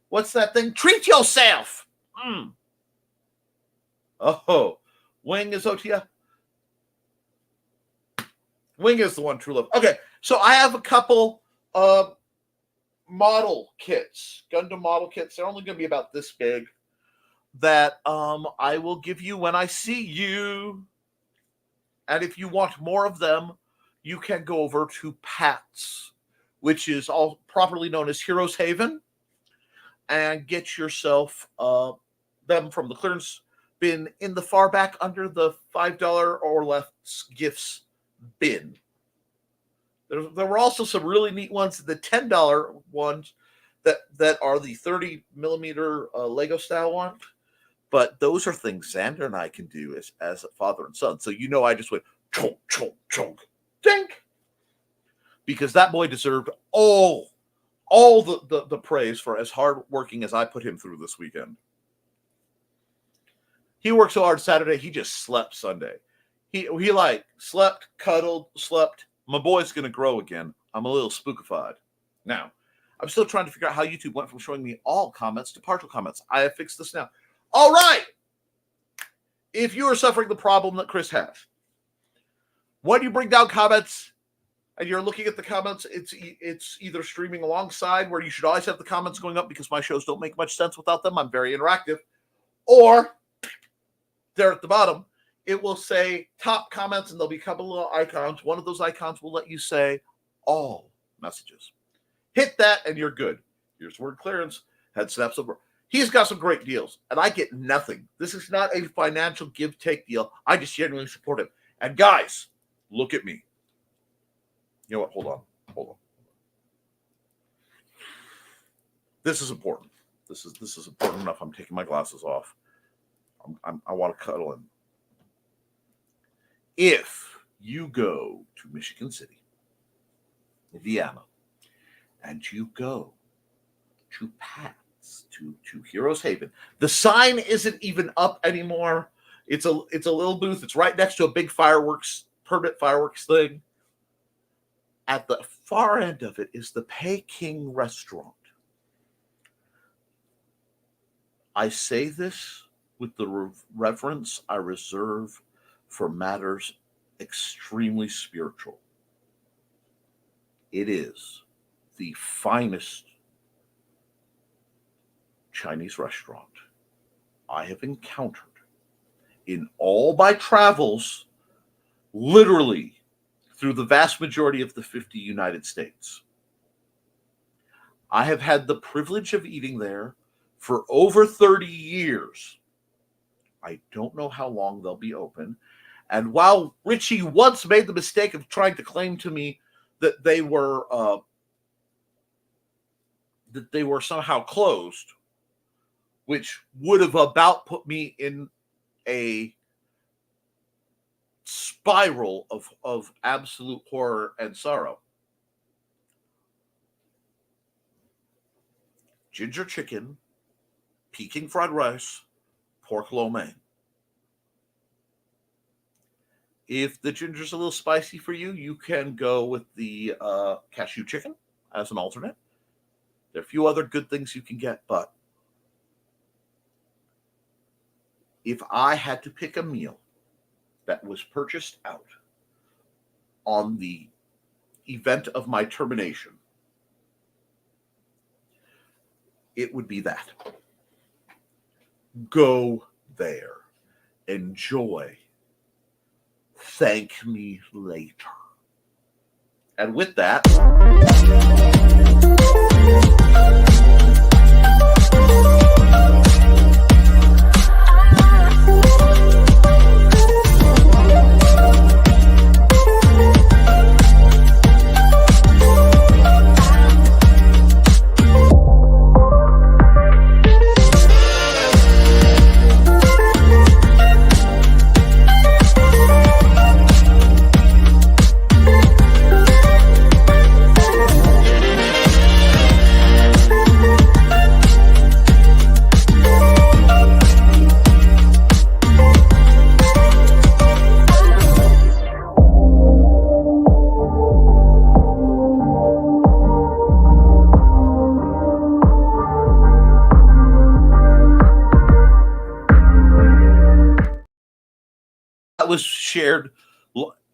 What's that thing? Treat yourself. Oh, Wing is OTF. Wing is the one true love. Okay, so I have a couple model kits, Gundam model kits. They're only going to be about this big. That I will give you when I see you. And if you want more of them, you can go over to Pat's, which is all properly known as Heroes Haven, and get yourself them from the clearance bin in the far back under the $5 or less gifts bin. There were also some really neat ones, the $10 ones that are the 30 millimeter Lego style ones. But those are things Xander and I can do as a father and son. So I just went chonk, chonk, chonk, dink. Because that boy deserved all the praise for as hard working as I put him through this weekend. He worked so hard Saturday, he just slept Sunday. He like slept, cuddled, slept. My boy's going to grow again. I'm a little spookified. Now, I'm still trying to figure out how YouTube went from showing me all comments to partial comments. I have fixed this now. All right. If you are suffering the problem that Chris has, when you bring down comments and you're looking at the comments, it's either streaming alongside, where you should always have the comments going up because my shows don't make much sense without them. I'm very interactive. Or there at the bottom, it will say top comments, and there'll be a couple of icons. One of those icons will let you say all messages. Hit that, and you're good. Here's word clearance. Head snaps over. He's got some great deals, and I get nothing. This is not a financial give-take deal. I just genuinely support him. And guys, look at me. You know what? Hold on. This is important. This is important enough. I'm taking my glasses off. I want to cuddle him. If you go to Michigan City, Indiana, and you go to Pat's, to Heroes Haven, the sign isn't even up anymore. It's a little booth. It's right next to a big permit fireworks thing. At the far end of it is the Peking restaurant. I say this with the reverence I reserve for matters extremely spiritual. It is the finest Chinese restaurant I have encountered in all my travels, literally through the vast majority of the 50 United States. I have had the privilege of eating there for over 30 years. I don't know how long they'll be open. And while Richie once made the mistake of trying to claim to me that they were somehow closed, which would have about put me in a spiral of absolute horror and sorrow. Ginger chicken, Peking fried rice, pork lo mein. If the ginger's a little spicy for you, you can go with the cashew chicken as an alternate. There are a few other good things you can get, but if I had to pick a meal that was purchased out on the event of my termination, it would be that. Go there. Enjoy. Thank me later. And with that, was shared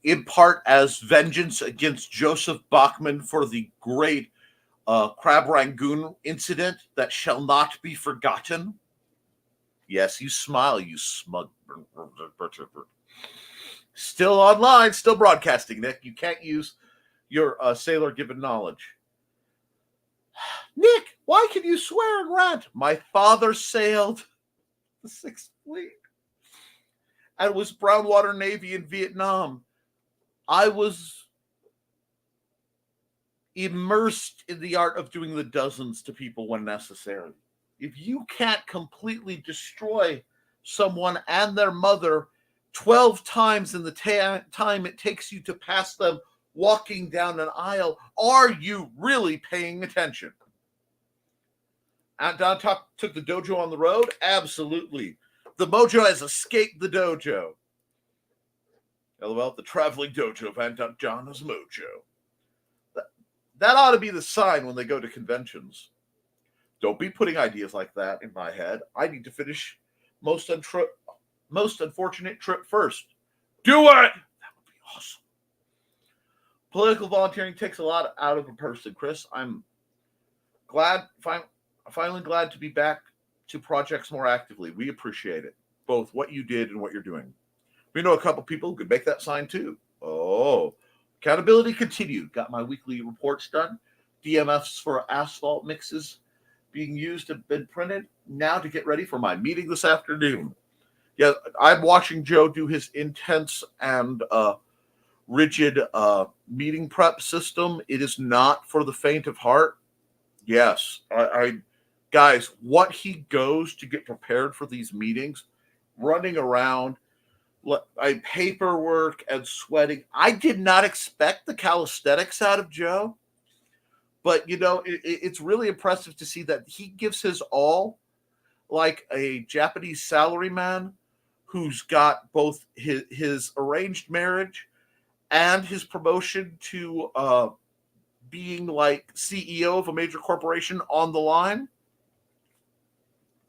in part as vengeance against Joseph Bachman for the great Crab Rangoon incident that shall not be forgotten. Yes, you smile, you smug. Still online, still broadcasting, Nick. You can't use your sailor-given knowledge. Nick, why can you swear and rant? My father sailed the Sixth Fleet and was Brownwater Navy in Vietnam. I was immersed in the art of doing the dozens to people when necessary. If you can't completely destroy someone and their mother 12 times in the time it takes you to pass them walking down an aisle, are you really paying attention? And Don took the dojo on the road? Absolutely. The mojo has escaped the dojo. LOL, the traveling dojo of Aunt John's mojo. That ought to be the sign when they go to conventions. Don't be putting ideas like that in my head. I need to finish most unfortunate trip first. Do it! That would be awesome. Political volunteering takes a lot out of a person, Chris. I'm finally glad to be back to projects more actively. We appreciate it, both what you did and what you're doing. We know a couple people who could make that sign too. Oh, accountability continued. Got my weekly reports done. DMFs for asphalt mixes being used have been printed. Now to get ready for my meeting this afternoon. Yeah, I'm watching Joe do his intense and rigid meeting prep system. It is not for the faint of heart. Yes, I guys, what he goes to get prepared for these meetings, running around, paperwork and sweating. I did not expect the calisthenics out of Joe, but it's really impressive to see that he gives his all, like a Japanese salaryman who's got both his arranged marriage and his promotion to being like CEO of a major corporation on the line.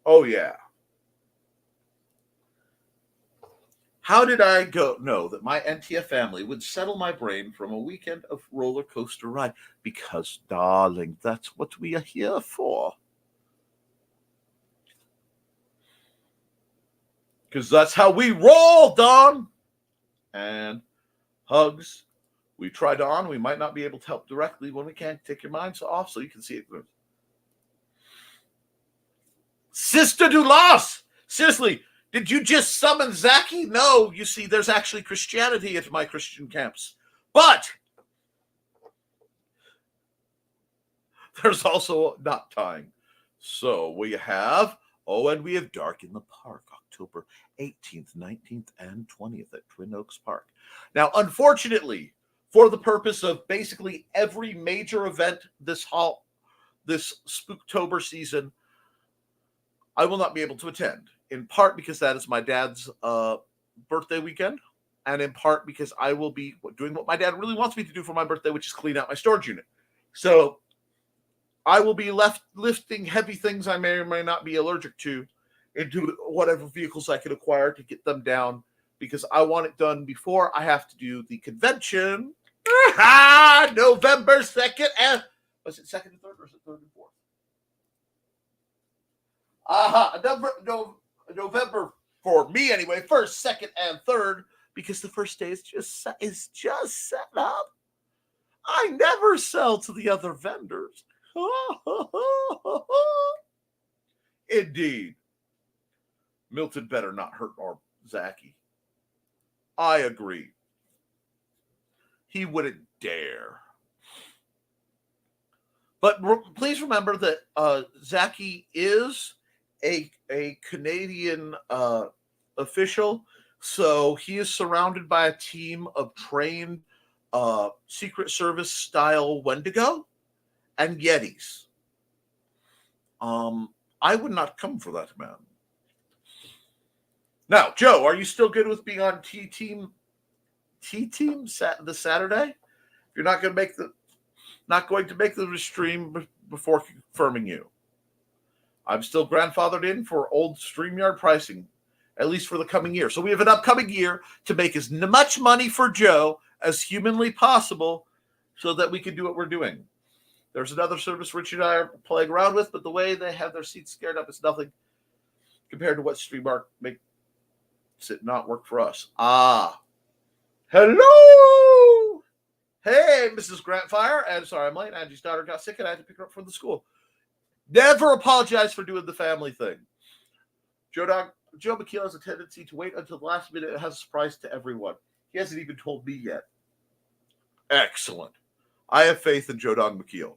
Oh, yeah. How did I know that my NTF family would settle my brain from a weekend of roller coaster ride? Because, darling, that's what we are here for. Because that's how we roll, Don. And hugs. We tried on. We might not be able to help directly when we can't. Take your minds off so you can see it. Sister Dulas! Seriously, did you just summon Zaki? No, you see, there's actually Christianity at my Christian camps. But there's also not time. So we have, and we have Dark in the Park, October 18th, 19th, and 20th at Twin Oaks Park. Now, unfortunately, for the purpose of basically every major event this Spooktober season, I will not be able to attend, in part because that is my dad's birthday weekend, and in part because I will be doing what my dad really wants me to do for my birthday, which is clean out my storage unit. So I will be lifting heavy things I may or may not be allergic to into whatever vehicles I can acquire to get them down, because I want it done before I have to do the convention. November 2nd and... Was it 2nd and 3rd, or is it 3rd and 4th? November for me anyway, 1st, 2nd, and 3rd, because the first day is just set up. I never sell to the other vendors. Indeed. Milton better not hurt our Zaki. I agree. He wouldn't dare. But please remember that Zaki is a Canadian official, so he is surrounded by a team of trained Secret Service style Wendigo and Yetis. I would not come for that man. Now, Joe, are you still good with being on T-Team this Saturday? You're not going to make the stream before confirming you. I'm still grandfathered in for old StreamYard pricing. at least for the coming year. So we have an upcoming year to make as much money for Joe as humanly possible so that we can do what we're doing. There's another service Richie and I are playing around with, but the way they have their seats scared up is nothing compared to what StreamYard makes it not work for us. Hello! Hey, Mrs. Grantfire. And sorry, I'm late. Angie's daughter got sick and I had to pick her up from the school. Never apologize for doing the family thing. Joe McKeel has a tendency to wait until the last minute and has a surprise to everyone. He hasn't even told me yet. Excellent. I have faith in Joe Dog McKeel.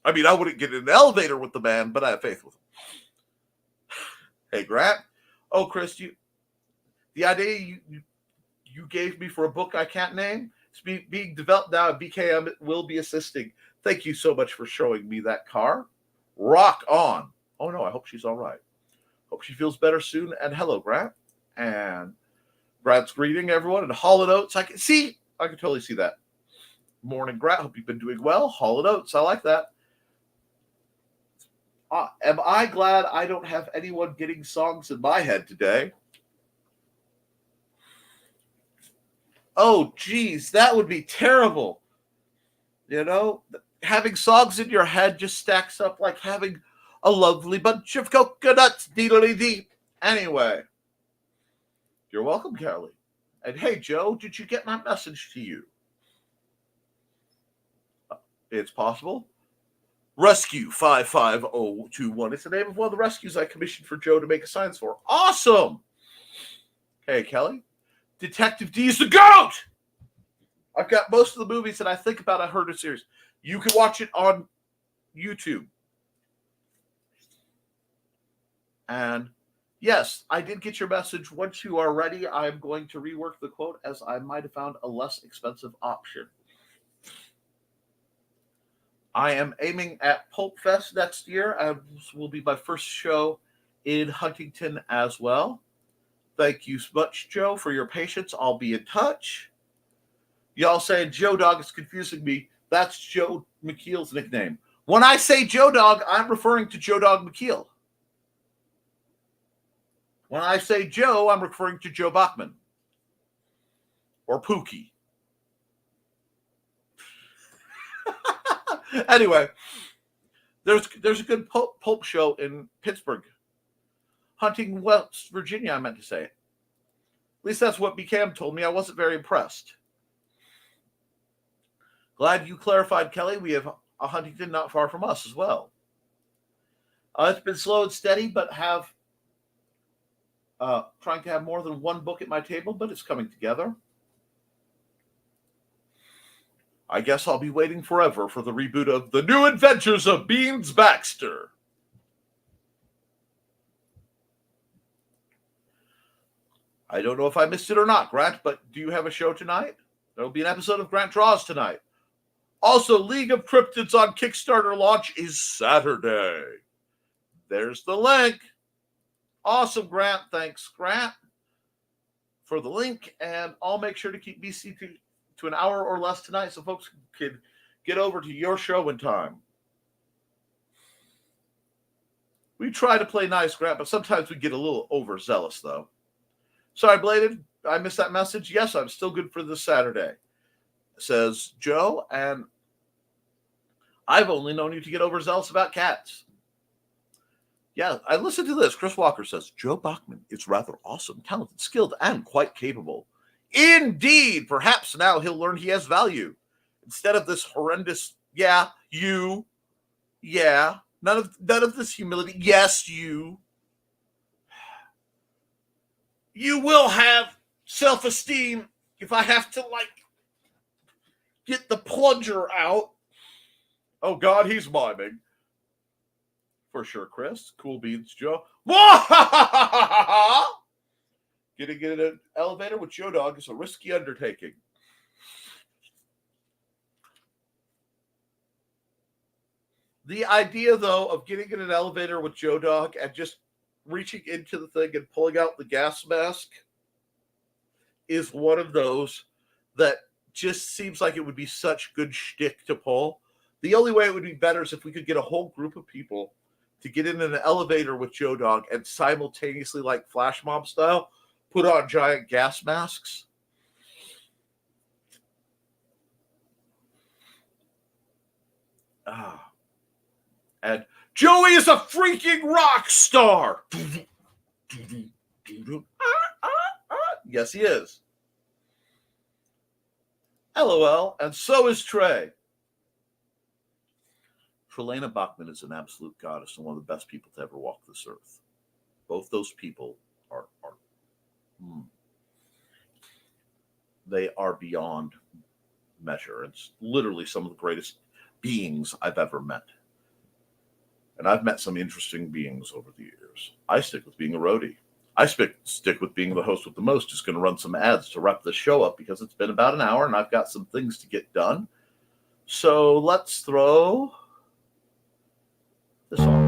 I mean, I wouldn't get in an elevator with the man, but I have faith with him. Hey, Grant. Oh, Chris, the idea you gave me for a book I can't name, it's being developed now at BKM. It will be assisting. Thank you so much for showing me that car. Rock on. Oh, no, I hope she's all right. Hope she feels better soon. And hello, Grant. And Grant's greeting everyone. And Hollow Oats, I can totally see that. Morning, Grant. Hope you've been doing well. Hollow Oats, I like that. Am I glad I don't have anyone getting songs in my head today? Oh, geez, that would be terrible. You know, having songs in your head just stacks up like having a lovely bunch of coconuts. Deedly-dee. Anyway, you're welcome, Kelly. And hey, Joe, did you get my message to you? It's possible. Rescue 55021. It's the name of one of the rescues I commissioned for Joe to make a science for. Awesome. Hey, Kelly. Detective D is the GOAT. I've got most of the movies that I think about. I heard a series. You can watch it on YouTube. And yes, I did get your message. Once you are ready, I'm going to rework the quote as I might have found a less expensive option. I am aiming at Pulp Fest next year, and this will be my first show in Huntington as well. Thank you so much, Joe, for your patience. I'll be in touch. Y'all saying Joe Dog is confusing me. That's Joe McKeel's nickname. When I say Joe Dog, I'm referring to Joe Dog McKeel. When I say Joe, I'm referring to Joe Bachman. Or Pookie. Anyway, there's a good pulp show in Pittsburgh. Hunting, West Virginia, I meant to say. At least that's what BKM told me. I wasn't very impressed. Glad you clarified, Kelly. We have a Huntington not far from us as well. It's been slow and steady, but have trying to have more than one book at my table, but it's coming together. I guess I'll be waiting forever for the reboot of The New Adventures of Beans Baxter. I don't know if I missed it or not, Grant, but do you have a show tonight? There'll be an episode of Grant Draws tonight. Also, League of Cryptids on Kickstarter launch is Saturday. There's the link. Awesome, Grant. Thanks, Grant, for the link. And I'll make sure to keep BC to an hour or less tonight so folks can get over to your show in time. We try to play nice, Grant, but sometimes we get a little overzealous, though. Sorry, Bladed, I missed that message. Yes, I'm still good for this Saturday, says Joe, and I've only known you to get overzealous about cats. Yeah, I listened to this. Chris Walker says, Joe Bachman is rather awesome, talented, skilled, and quite capable. Indeed, perhaps now he'll learn he has value. Instead of this horrendous, none of this humility, yes, you. You will have self-esteem if I have to, get the plunger out. Oh, God, he's miming. For sure, Chris. Cool beans, Joe. Getting in an elevator with Joe Dog is a risky undertaking. The idea, though, of getting in an elevator with Joe Dog and just reaching into the thing and pulling out the gas mask is one of those that just seems like it would be such good shtick to pull. The only way it would be better is if we could get a whole group of people to get in an elevator with Joe Dog and simultaneously, like flash mob style, put on giant gas masks. And Joey is a freaking rock star. Yes, he is. LOL. And so is Trey. Trelana Bachman is an absolute goddess and one of the best people to ever walk this earth. Both those people are they are beyond measure. It's literally some of the greatest beings I've ever met. And I've met some interesting beings over the years. I stick with being a roadie. I stick with being the host with the most. Just going to run some ads to wrap the show up because it's been about an hour and I've got some things to get done. So let's throw this on.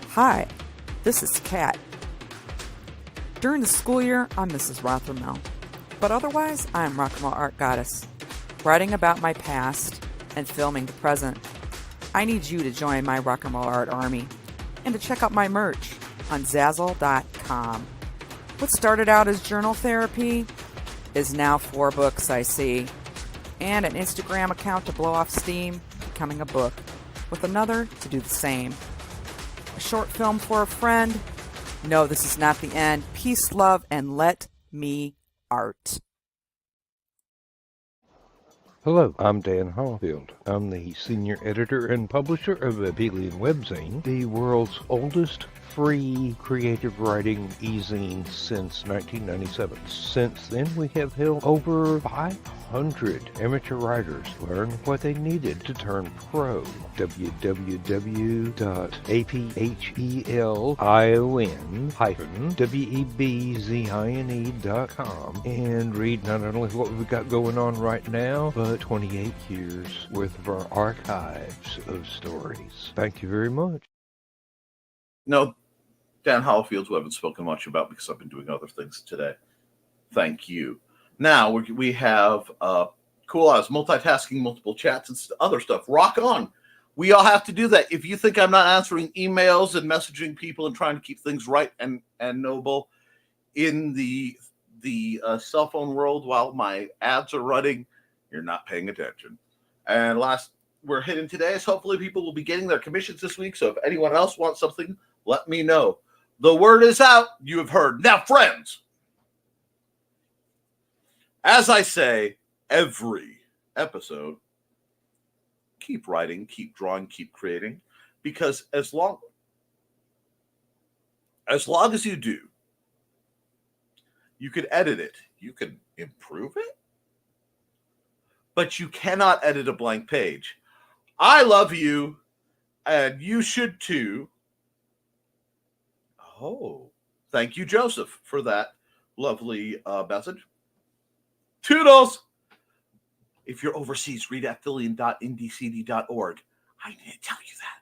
Hi, this is Kat. During the school year, I'm Mrs. Rothermel, but otherwise, I'm Rock and Roll Art Goddess, writing about my past and filming the present. I need you to join my Rock and Roll Art army and to check out my merch on Zazzle.com. What started out as journal therapy is now 4 books, I see, and an Instagram account to blow off steam, becoming a book, with another to do the same. A short film for a friend. No, this is not the end. Peace, love, and let me art. Hello, I'm Dan Hallfield. I'm the senior editor and publisher of Abelian Webzine, the world's oldest free creative writing e-zine since 1997. Since then, we have helped over 500 amateur writers learn what they needed to turn pro. www.aphelion-webzine.com and read not only what we've got going on right now, but 28 years worth of our archives of stories. Thank you very much. No, Dan Hallfield, who I haven't spoken much about because I've been doing other things today. Thank you. Now we have cool eyes, multitasking, multiple chats, and other stuff. Rock on. We all have to do that. If you think I'm not answering emails and messaging people and trying to keep things right and noble in the cell phone world while my ads are running, you're not paying attention. And last we're hitting today is hopefully people will be getting their commissions this week. So if anyone else wants something, let me know. The word is out. You have heard. Now, friends, as I say every episode, keep writing, keep drawing, keep creating, because as long as you do, you can edit it, you can improve it, but you cannot edit a blank page. I love you, and you should too. Oh, thank you, Joseph, for that lovely message. Toodles! If you're overseas, read at affiliate.ndcd.org. I need to tell you that.